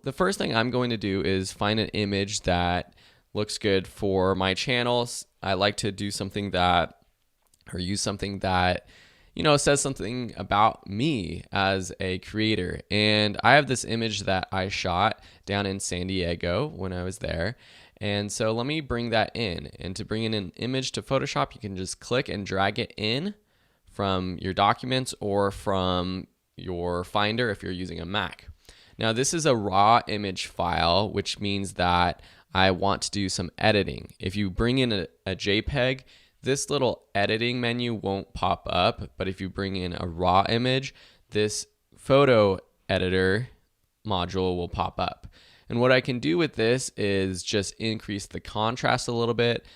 the first thing I'm going to do is find an image that looks good for my channels. I like to do something that, or use something that, says something about me as a creator. And I have this image that I shot down in San Diego when I was there. And so let me bring that in. And to bring in an image to Photoshop, you can just click and drag it in from your documents or from your Finder if you're using a Mac. Now this is a raw image file, which means that I want to do some editing. If you bring in a JPEG, this little editing menu won't pop up, but if you bring in a raw image, this photo editor module will pop up. And what I can do with this is just increase the contrast a little bit.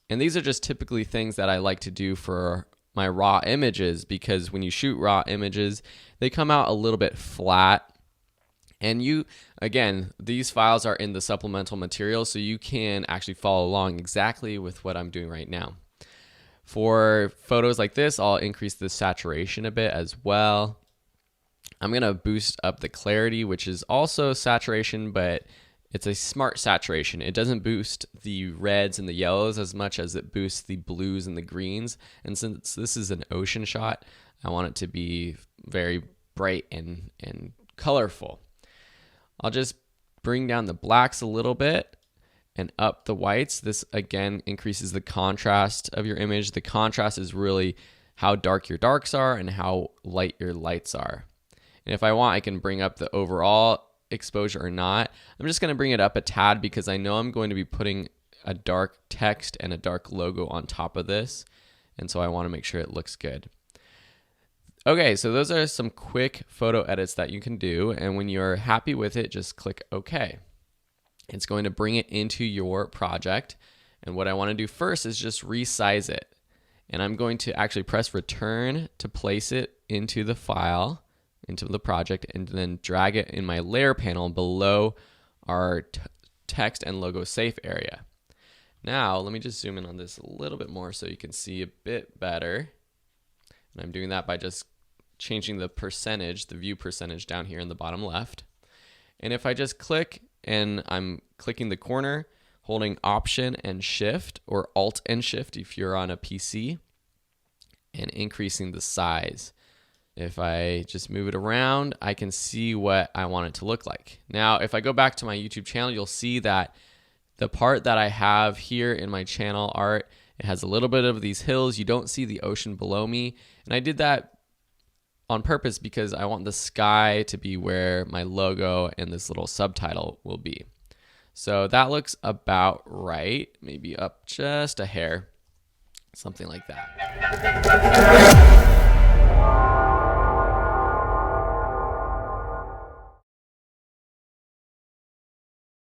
And these are just typically things that I like to do for my raw images, because when you shoot raw images, they come out a little bit flat. And again, these files are in the supplemental material, so you can actually follow along exactly with what I'm doing right now. For photos like this, I'll increase the saturation a bit as well. I'm gonna boost up the clarity, which is also saturation, but it's a smart saturation. It doesn't boost the reds and the yellows as much as it boosts the blues and the greens. And since this is an ocean shot, I want it to be very bright and colorful. I'll just bring down the blacks a little bit and up the whites. This again increases the contrast of your image. The contrast is really how dark your darks are and how light your lights are. And if I want, I can bring up the overall exposure or not. I'm just going to bring it up a tad because I know I'm going to be putting a dark text and a dark logo on top of this. And so I want to make sure it looks good. Okay, so those are some quick photo edits that you can do. And when you're happy with it, just click OK. It's going to bring it into your project. And what I want to do first is just resize it. And I'm going to actually press return to place it into the file, into the project, and then drag it in my layer panel below our text and logo safe area. Now, let me just zoom in on this a little bit more so you can see a bit better. And I'm doing that by just changing the percentage, the view percentage down here in the bottom left. And if I just click, and I'm clicking the corner, holding Option and Shift, or Alt and Shift if you're on a PC, and increasing the size. If I just move it around, I can see what I want it to look like. Now, if I go back to my YouTube channel, you'll see that the part that I have here in my channel art, it has a little bit of these hills. You don't see the ocean below me. And I did that on purpose because I want the sky to be where my logo and this little subtitle will be. So that looks about right. Maybe up just a hair, something like that.